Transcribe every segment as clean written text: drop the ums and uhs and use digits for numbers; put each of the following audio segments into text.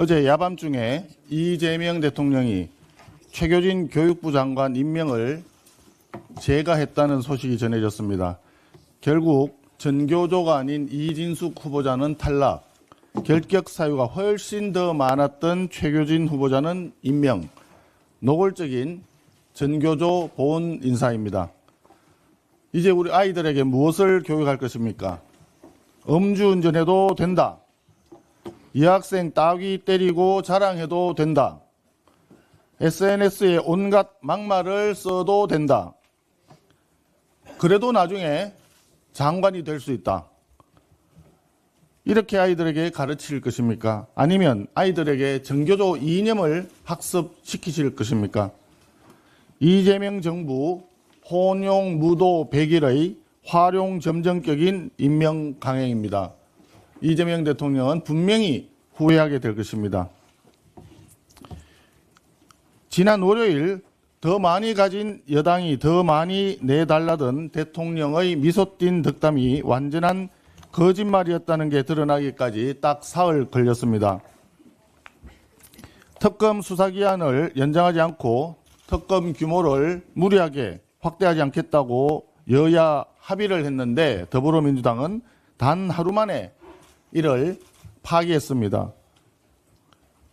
어제 야밤중에 이재명 대통령이 최교진 교육부 장관 임명을 재가했다는 소식이 전해졌습니다. 결국 전교조가 아닌 이진숙 후보자는 탈락, 결격 사유가 훨씬 더 많았던 최교진 후보자는 임명, 노골적인 전교조 보훈 인사입니다. 이제 우리 아이들에게 무엇을 교육할 것입니까? 음주운전해도 된다. 여학생 따귀 때리고 자랑해도 된다. SNS에 온갖 막말을 써도 된다. 그래도 나중에 장관이 될 수 있다. 이렇게 아이들에게 가르칠 것입니까? 아니면 아이들에게 전교조 이념을 학습시키실 것입니까? 이재명 정부 혼용 무도 100일의 활용 점정격인 임명 강행입니다. 이재명 대통령은 분명히 후회하게 될 것입니다. 지난 월요일 더 많이 가진 여당이 더 많이 내달라던 대통령의 미소띤 덕담이 완전한 거짓말이었다는 게 드러나기까지 딱 사흘 걸렸습니다. 특검 수사기한을 연장하지 않고 특검 규모를 무리하게 확대하지 않겠다고 여야 합의를 했는데 더불어민주당은 단 하루 만에 이를 파기했습니다.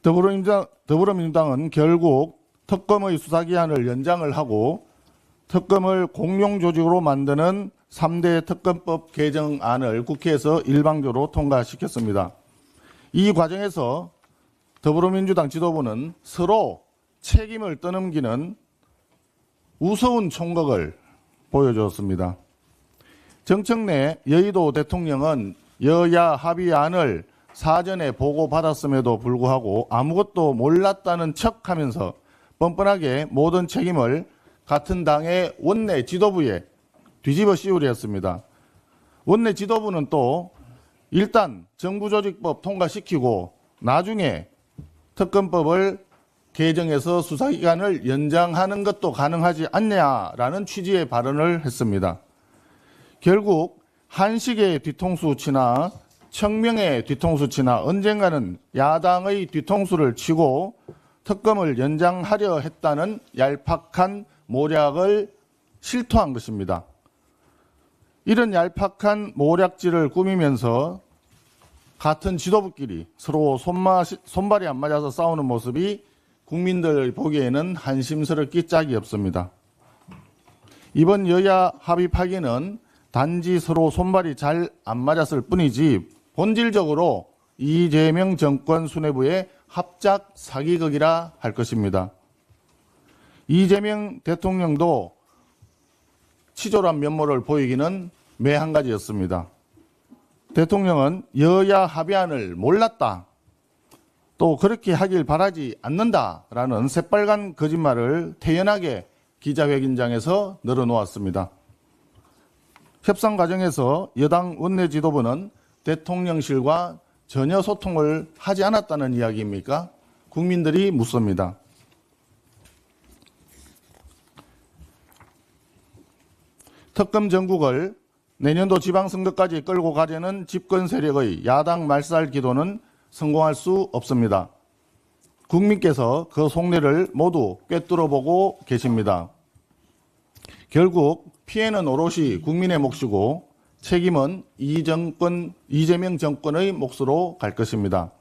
더불어민주당은 결국 특검의 수사기한을 연장을 하고 특검을 공룡조직으로 만드는 3대 특검법 개정안을 국회에서 일방적으로 통과시켰습니다. 이 과정에서 더불어민주당 지도부는 서로 책임을 떠넘기는 우스운 총각을 보여주었습니다. 정청래 여의도 대통령은 여야 합의안을 사전에 보고받았음에도 불구하고 아무것도 몰랐다는 척하면서 뻔뻔하게 모든 책임을 같은 당의 원내 지도부에 뒤집어 씌우려 했습니다. 원내 지도부는 또 일단 정부조직법 통과시키고 나중에 특검법을 개정해서 수사기간을 연장하는 것도 가능하지 않냐라는 취지의 발언을 했습니다. 결국 한식의 뒤통수 치나 청명의 뒤통수 치나 언젠가는 야당의 뒤통수를 치고 특검을 연장하려 했다는 얄팍한 모략을 실토한 것입니다. 이런 얄팍한 모략질을 꾸미면서 같은 지도부끼리 서로 손발이 안 맞아서 싸우는 모습이 국민들 보기에는 한심스럽기 짝이 없습니다. 이번 여야 합의 파기는 단지 서로 손발이 잘 안 맞았을 뿐이지 본질적으로 이재명 정권 수뇌부의 합작 사기극이라 할 것입니다. 이재명 대통령도 치졸한 면모를 보이기는 매 한 가지였습니다. 대통령은 여야 합의안을 몰랐다. 또 그렇게 하길 바라지 않는다라는 새빨간 거짓말을 태연하게 기자회견장에서 늘어놓았습니다. 협상 과정에서 여당 원내 지도부는 대통령실과 전혀 소통을 하지 않았다는 이야기입니까? 국민들이 묻습니다. 특검 전국을 내년도 지방선거까지 끌고 가려는 집권 세력의 야당 말살 기도는 성공할 수 없습니다. 국민께서 그 속내를 모두 꿰뚫어보고 계십니다. 결국 피해는 오롯이 국민의 몫이고 책임은 이재명 정권의 몫으로 갈 것입니다.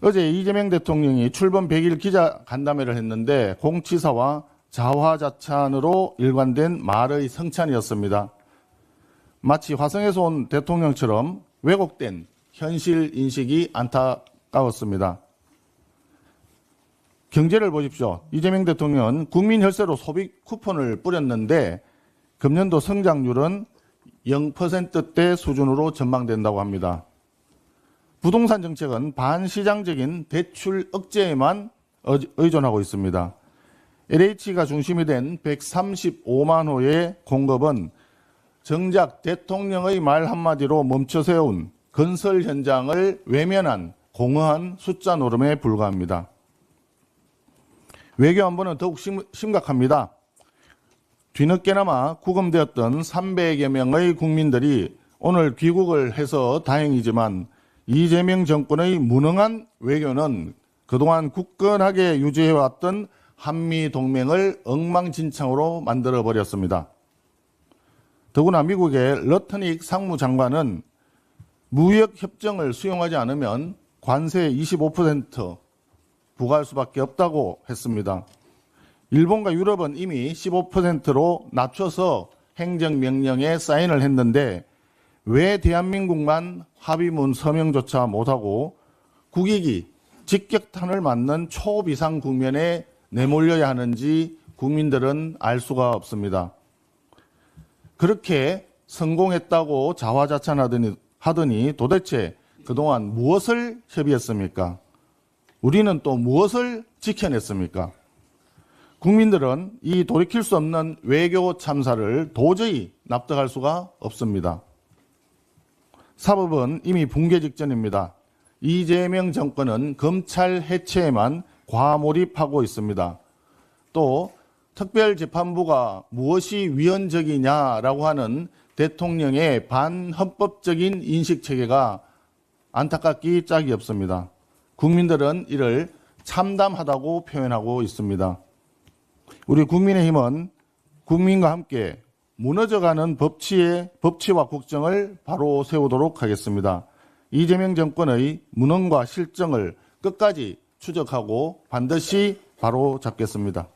어제 이재명 대통령이 출범 100일 기자간담회를 했는데 공치사와 자화자찬으로 일관된 말의 성찬이었습니다. 마치 화성에서 온 대통령처럼 왜곡된 현실 인식이 안타까웠습니다. 경제를 보십시오. 이재명 대통령은 국민 혈세로 소비 쿠폰을 뿌렸는데 금년도 성장률은 0%대 수준으로 전망된다고 합니다. 부동산 정책은 반시장적인 대출 억제에만 의존하고 있습니다. LH가 중심이 된 135만 호의 공급은 정작 대통령의 말 한마디로 멈춰 세운 건설 현장을 외면한 공허한 숫자 노름에 불과합니다. 외교안보는 더욱 심각합니다. 뒤늦게나마 구금되었던 300여 명의 국민들이 오늘 귀국을 해서 다행이지만 이재명 정권의 무능한 외교는 그동안 굳건하게 유지해왔던 한미동맹을 엉망진창으로 만들어버렸습니다. 더구나 미국의 러트닉 상무장관은 무역협정을 수용하지 않으면 관세 25% 부과할 수밖에 없다고 했습니다. 일본과 유럽은 이미 15%로 낮춰서 행정명령에 사인을 했는데 왜 대한민국만 합의문 서명조차 못하고 국익이 직격탄을 맞는 초비상 국면에 내몰려야 하는지 국민들은 알 수가 없습니다. 그렇게 성공했다고 자화자찬하더니 도대체 그동안 무엇을 협의했습니까? 우리는 또 무엇을 지켜냈습니까? 국민들은 이 돌이킬 수 없는 외교 참사를 도저히 납득할 수가 없습니다. 사법은 이미 붕괴 직전입니다. 이재명 정권은 검찰 해체에만 과몰입하고 있습니다. 또 특별재판부가 무엇이 위헌적이냐라고 하는 대통령의 반헌법적인 인식체계가 안타깝기 짝이 없습니다. 국민들은 이를 참담하다고 표현하고 있습니다. 우리 국민의힘은 국민과 함께 무너져가는 법치와 국정을 바로 세우도록 하겠습니다. 이재명 정권의 무능과 실정을 끝까지 추적하고 반드시 바로 잡겠습니다.